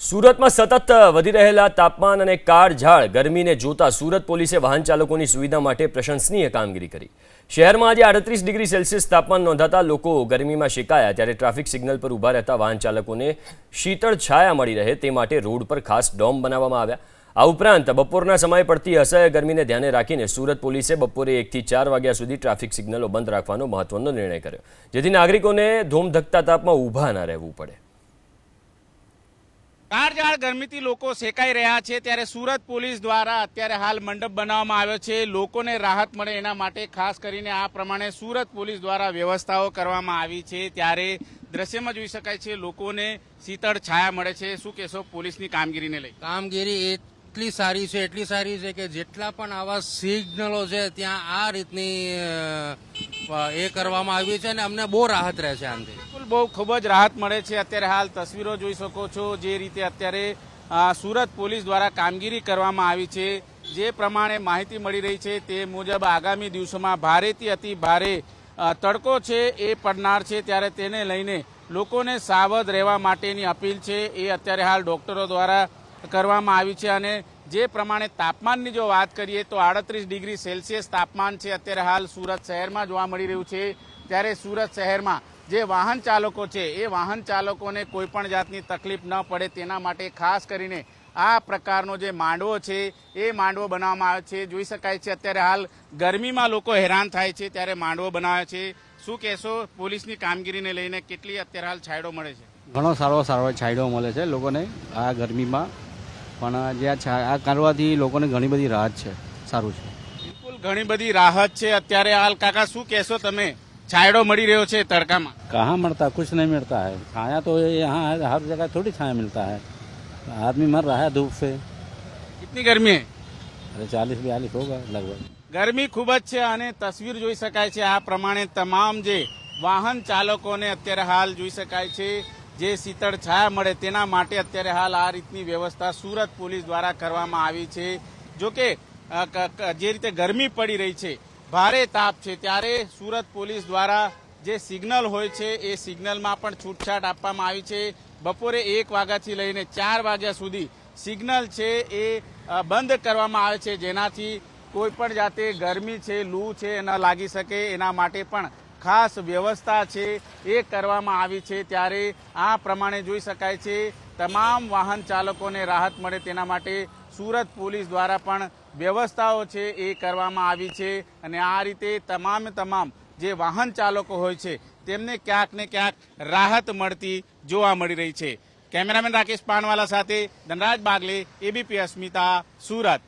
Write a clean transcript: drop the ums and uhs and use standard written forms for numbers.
સુરતમાં સતત વધી રહેલા તાપમાન અને કાળઝાળ ગરમીને જોતા સુરત પોલીસે વાહન ચાલકોની સુવિધા માટે પ્રશંસનીય કામગીરી કરી। શહેરમાં આજે 38 ડિગ્રી સેલ્સિયસ તાપમાન નોંધાતા લોકો ગરમીમાં શેકાયા, ત્યારે ટ્રાફિક સિગ્નલ પર ઊભા રહેતા વાહન ચાલકોને શીતળ છાયા મળી રહે તે માટે રોડ પર ખાસ ડોમ બનાવવામાં આવ્યા। આ ઉપરાંત બપોરના સમયે પડતી અસહ્ય ગરમીને ધ્યાને રાખીને સુરત પોલીસે બપોરે 1 થી 4 વાગ્યા સુધી ટ્રાફિક સિગ્નલો બંધ રાખવાનો મહત્વનો નિર્ણય કર્યો, જેથી નાગરિકોને ધોમધકતા તાપમાં ઊભા ન રહેવું પડે। કાળઝાળ ગરમીથી લોકો શેકાઈ રહ્યા છે, ત્યારે સુરત પોલીસ દ્વારા અત્યારે હાલ મંડપ બનાવવામાં આવ્યો છે। લોકોને રાહત મળે એના માટે ખાસ કરીને આ પ્રમાણે સુરત પોલીસ દ્વારા વ્યવસ્થાઓ કરવામાં આવી છે। ત્યારે દ્રશ્યમાં જોઈ શકાય છે લોકોને શીતળ છાયા મળે છે। શું કહેશો પોલીસની કામગીરીને લઈ? કામગીરી એટલી સારી છે કે જેટલા પણ આવા સિગ્નલો છે ત્યાં આ રીતની એ કરવામાં આવી છે અને અમને બહુ રાહત રહે છે આનાથી। ખૂબ જ રાહત મળે છે। અત્યારે હાલ તસવીરો જોઈ શકો છો, જે રીતે અત્યારે સુરત પોલીસ દ્વારા કામગીરી કરવામાં આવી છે, જે પ્રમાણે માહિતી મળી રહી છે તે મુજબ આગામી દિવસોમાં ભારેથી અતિ ભારે તડકો છે એ પડનાર છે, ત્યારે તેને લઈને લોકોને સાવધ રહેવા માટેની અપીલ છે એ અત્યારે હાલ ડોક્ટરો દ્વારા કરવામાં આવી છે। અને જે પ્રમાણે તાપમાનની જો વાત કરીએ તો 38 ડિગ્રી સેલ્સિયસ તાપમાન છે અત્યારે હાલ સુરત શહેરમાં જોવા મળી રહ્યું છે। ત્યારે સુરત શહેરમાં જે વાહન ચાલકો છે એ વાહન ચાલકોને કોઈ પણ જાતની તકલીફ ન પડે તેના માટે ખાસ કરીને આ પ્રકારનો જે માંડવો છે એ માંડવો બનાવવામાં આવ્યો છે। જોઈ શકાય છે અત્યારે હાલ ગરમીમાં લોકો હેરાન થાય છે, ત્યારે માંડવો બનાવ્યો છે। શું કહેશો પોલીસની કામગીરીને લઈને? કેટલી અત્યારે હાલ છાંયડો મળે છે? ઘણો સારો છાંયડો મળે છે લોકોને આ ગરમીમાં, પણ જે આ કરવાથી લોકોને ઘણી બધી રાહત છે, સારું છે। બિલકુલ ઘણી બધી રાહત છે અત્યારે હાલ। કાકા શું કહેશો તમે? छायड़ो मड़ी रहे हो तड़का में? कहाँ मिलता, कुछ नहीं मिलता है। छाया तो यहाँ हर जगह थोड़ी छाया मिलता है, आदमी मर रहा है धूप से। कितनी गर्मी है? अरे 40-42 होगा लगभग। गर्मी खूब ज छे અને તસવીર જોઈ શકાય છે આ પ્રમાણે તમામ જે વાહન ચાલકોને અત્યારે હાલ જોઈ શકાય છે જે શીતળ છાયા મળે તેના માટે અત્યારે હાલ આ રીતની વ્યવસ્થા સુરત પોલીસ દ્વારા કરવામાં આવી છે। જો કે જે રીતે ગરમી પડી રહી છે, ભારે તાપ છે, ત્યારે સુરત પોલીસ દ્વારા જે સિગ્નલ હોય છે એ સિગ્નલમાં પણ છૂટછાટ આપવામાં આવી છે। બપોરે 1 વાગ્યાથી લઈને 4 વાગ્યા સુધી સિગ્નલ છે એ બંધ કરવામાં આવે છે, જેનાથી કોઈ પણ જાતે ગરમી છે, લૂ છે ન લાગી શકે એના માટે પણ ખાસ વ્યવસ્થા છે એ કરવામાં આવી છે। ત્યારે આ પ્રમાણે જોઈ શકાય છે તમામ વાહન ચાલકોને રાહત મળે તેના માટે સુરત પોલીસ દ્વારા પણ વ્યવસ્થાઓ છે એ કરવામાં આવી છે। અને આ રીતે તમામ જે વાહન ચાલકો હોય છે તેમને ક્યાંક ને ક્યાંક રાહત મળતી જોવા મળી રહી છે। કેમેરામેન રાકેશ પાનવાલા સાથે ધનરાજ બાગલે, એબીપી અસ્મિતા, સુરત।